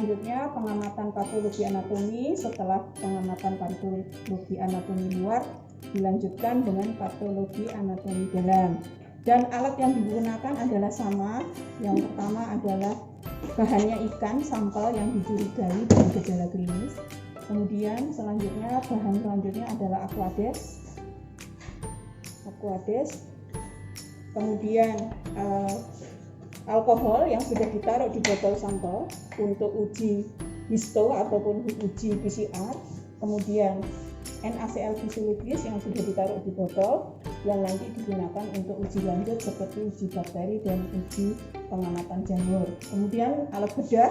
Selanjutnya pengamatan patologi anatomi. Setelah pengamatan patologi anatomi luar, dilanjutkan dengan patologi anatomi dalam. Dan alat yang digunakan adalah sama. Yang pertama adalah bahannya ikan, sampel yang dicurigai dengan gejala klinis. Kemudian bahan selanjutnya adalah aquades. Kemudian alkohol yang sudah ditaruh di botol sampel untuk uji histo ataupun uji PCR. Kemudian NaCl fisiologis yang sudah ditaruh di botol yang nanti digunakan untuk uji lanjut seperti uji bakteri dan uji pengamatan jamur. Kemudian alat bedah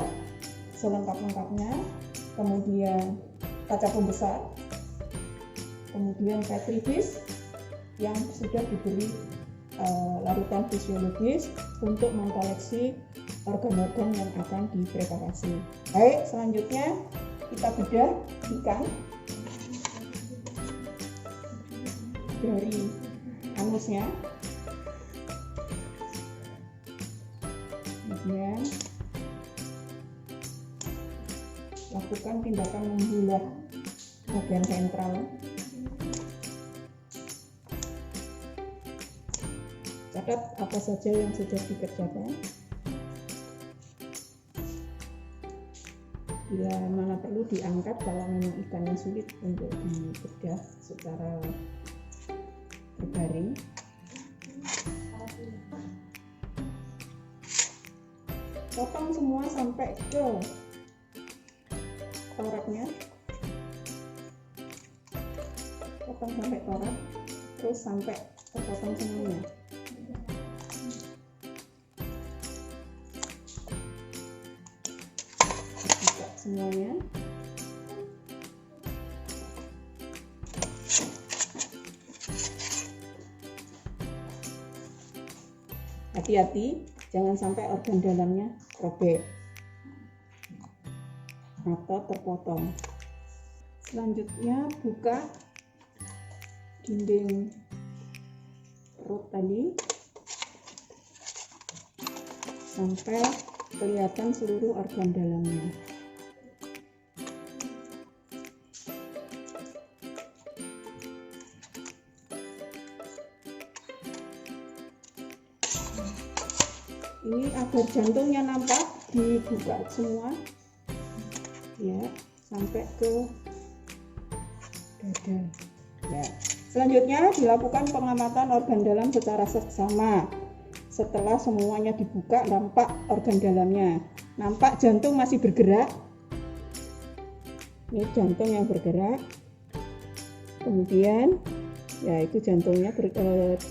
selengkap-lengkapnya, kemudian kaca pembesar, kemudian petri dish yang sudah diberi larutan fisiologis untuk mengkoleksi organ-organ yang akan dipreparasi. Baik, selanjutnya kita bedah ikan dari anusnya. Kemudian lakukan tindakan membelah bagian ventral. Catat apa saja yang sudah dikerjakan. Bila mana perlu diangkat kalau memang ikannya sulit untuk dibedah secara berbaring. Potong semua sampai ke toraknya. Potong sampai torak, terus sampai terpotong semuanya. Semuanya. Hati-hati, jangan sampai organ dalamnya robek atau terpotong. Selanjutnya buka dinding perut tadi sampai kelihatan seluruh organ dalamnya. Ini agar jantungnya nampak, dibuka semua ya sampai ke dada ya. Selanjutnya dilakukan pengamatan organ dalam secara seksama. Setelah semuanya dibuka, nampak organ dalamnya, nampak jantung masih bergerak. Ini jantung yang bergerak. Kemudian ya itu jantungnya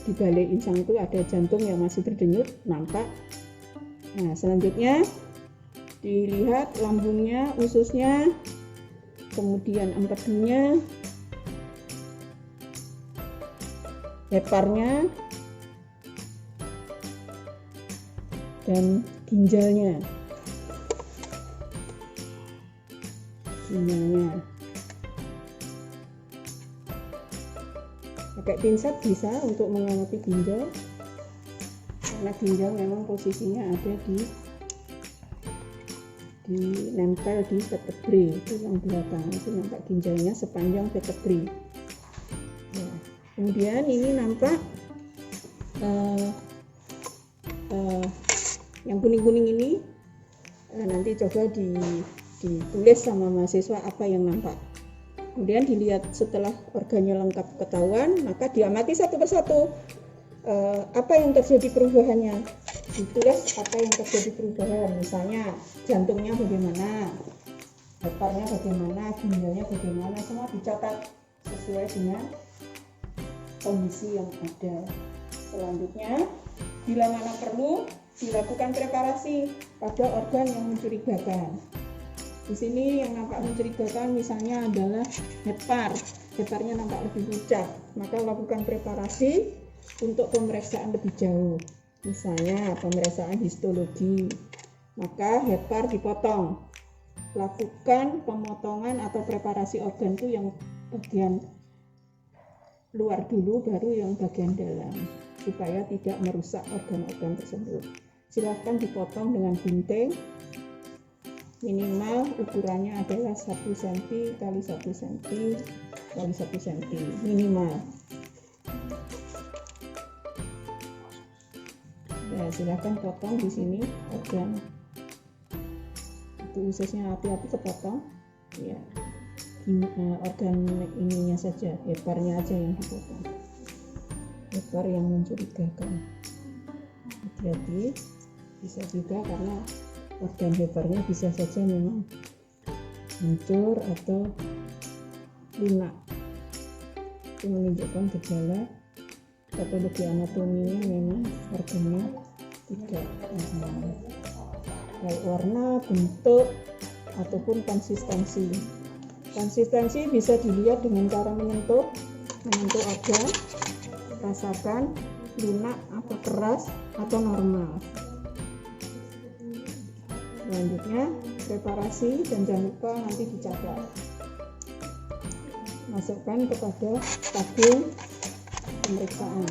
di balik insang itu ada jantung yang masih berdenyut, nampak. Nah, selanjutnya dilihat lambungnya, ususnya, kemudian empedunya, heparnya, dan ginjalnya. Pakai pinset bisa untuk mengamati ginjal, karena ginjal memang posisinya ada di nempel di vertebrae itu yang belakang, itu nampak ginjalnya sepanjang vertebrae. Ya. Kemudian ini nampak yang kuning-kuning ini, nanti coba ditulis sama mahasiswa apa yang nampak. Kemudian dilihat setelah organnya lengkap ketahuan, maka diamati satu persatu. Apa yang terjadi perubahannya, ditulis apa yang terjadi perubahan, misalnya jantungnya bagaimana, heparnya bagaimana, ginjalnya bagaimana, semua dicatat sesuai dengan kondisi yang ada. Selanjutnya, bila mana perlu, dilakukan preparasi pada organ yang mencurigakan. Di sini yang nampak mencurigakan misalnya adalah heparnya nampak lebih pucat, maka lakukan preparasi untuk pemeriksaan lebih jauh, misalnya pemeriksaan histologi, maka hepar dipotong. Lakukan pemotongan atau preparasi organ itu yang bagian luar dulu, baru yang bagian dalam, supaya tidak merusak organ-organ tersebut. Silahkan dipotong dengan gunting minimal ukurannya adalah 1 cm kali 1 cm kali 1 cm minimal. Ya, silakan potong di sini organ. Itu ususnya hati-hati kepotong. Ya, organ ininya saja, hebarnya aja yang dipotong. Hebar yang mencurigakan. Hati-hati, bisa juga karena organ hebarnya bisa saja memang hancur atau lunak. Itu menunjukkan gejala patologi anatominya memang organnya tidak normal, baik warna, bentuk, ataupun konsistensi. Konsistensi bisa dilihat dengan cara menyentuh organ, rasakan lunak atau keras atau normal. Selanjutnya preparasi, dan jangan lupa nanti dicatat. Masukkan kepada tabung pemeriksaan.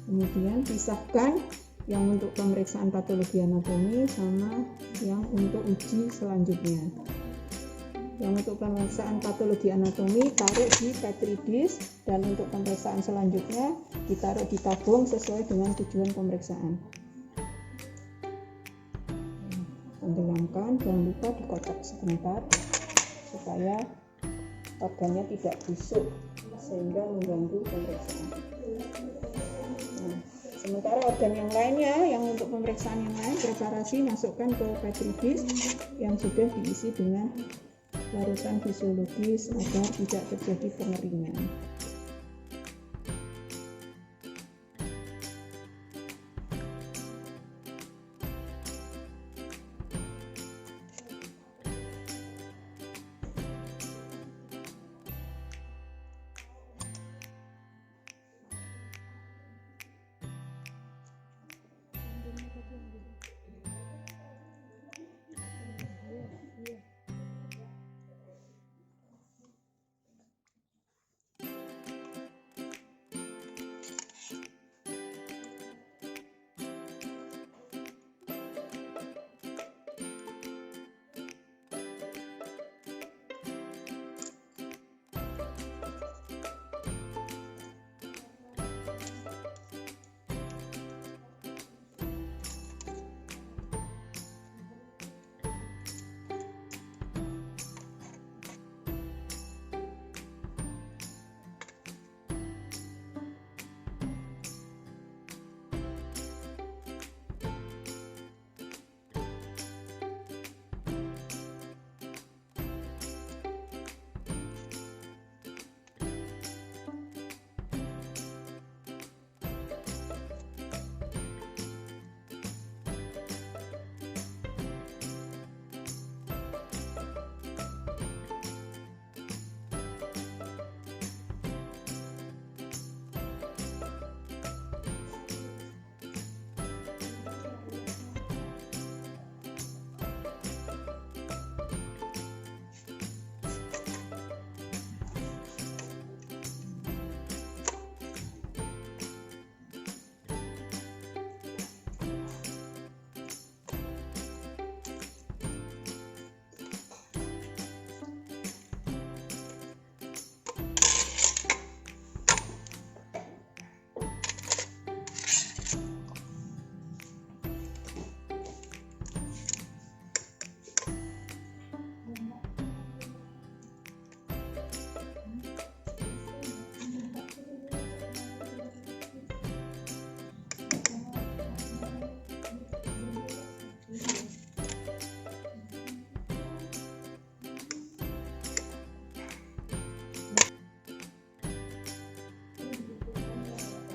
Kemudian pisahkan yang untuk pemeriksaan patologi anatomi sama yang untuk uji selanjutnya. Yang untuk pemeriksaan patologi anatomi taruh di Petri dish, dan untuk pemeriksaan selanjutnya ditaruh di tabung sesuai dengan tujuan pemeriksaan. Tenggelamkan, jangan lupa dikocok sebentar supaya organnya tidak busuk sehingga mengganggu pemeriksaan. Nah, sementara organ yang lainnya, yang untuk pemeriksaan yang lain, preparasi masukkan ke Petri dish yang sudah diisi dengan larutan fisiologis agar tidak terjadi pengeringan.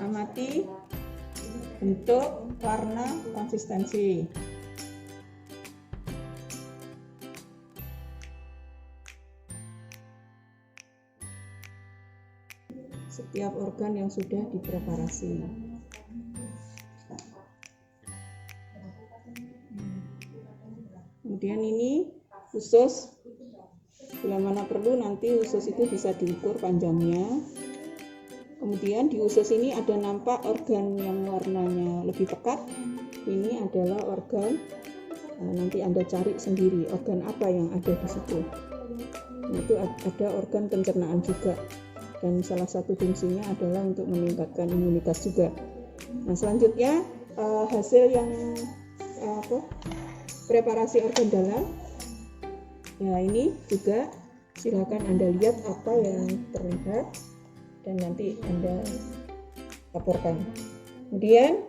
Amati bentuk, warna, konsistensi. Setiap organ yang sudah dipreparasi. Kemudian ini usus, bila mana perlu nanti usus itu bisa diukur panjangnya. Kemudian di usus ini ada nampak organ yang warnanya lebih pekat. Ini adalah organ nanti Anda cari sendiri organ apa yang ada di situ. Nah, itu ada organ pencernaan juga, dan salah satu fungsinya adalah untuk meningkatkan imunitas juga. Nah, selanjutnya hasil yang preparasi organ dalam. Ya, ini juga silakan Anda lihat apa yang terlihat dan nanti Anda laporkan. Kemudian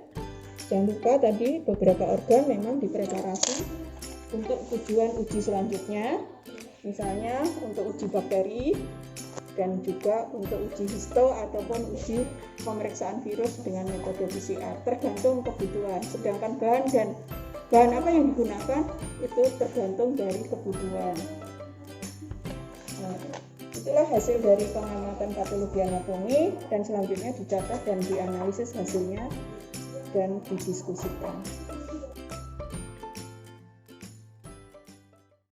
jangan lupa tadi beberapa organ memang dipreparasi untuk tujuan uji selanjutnya, misalnya untuk uji bakteri dan juga untuk uji histo ataupun uji pemeriksaan virus dengan metode PCR, tergantung kebutuhan. Sedangkan bahan apa yang digunakan itu tergantung dari kebutuhan. Nah, itulah hasil dari pengamatan patologi anatomi, dan selanjutnya dicatat dan dianalisis hasilnya dan didiskusikan.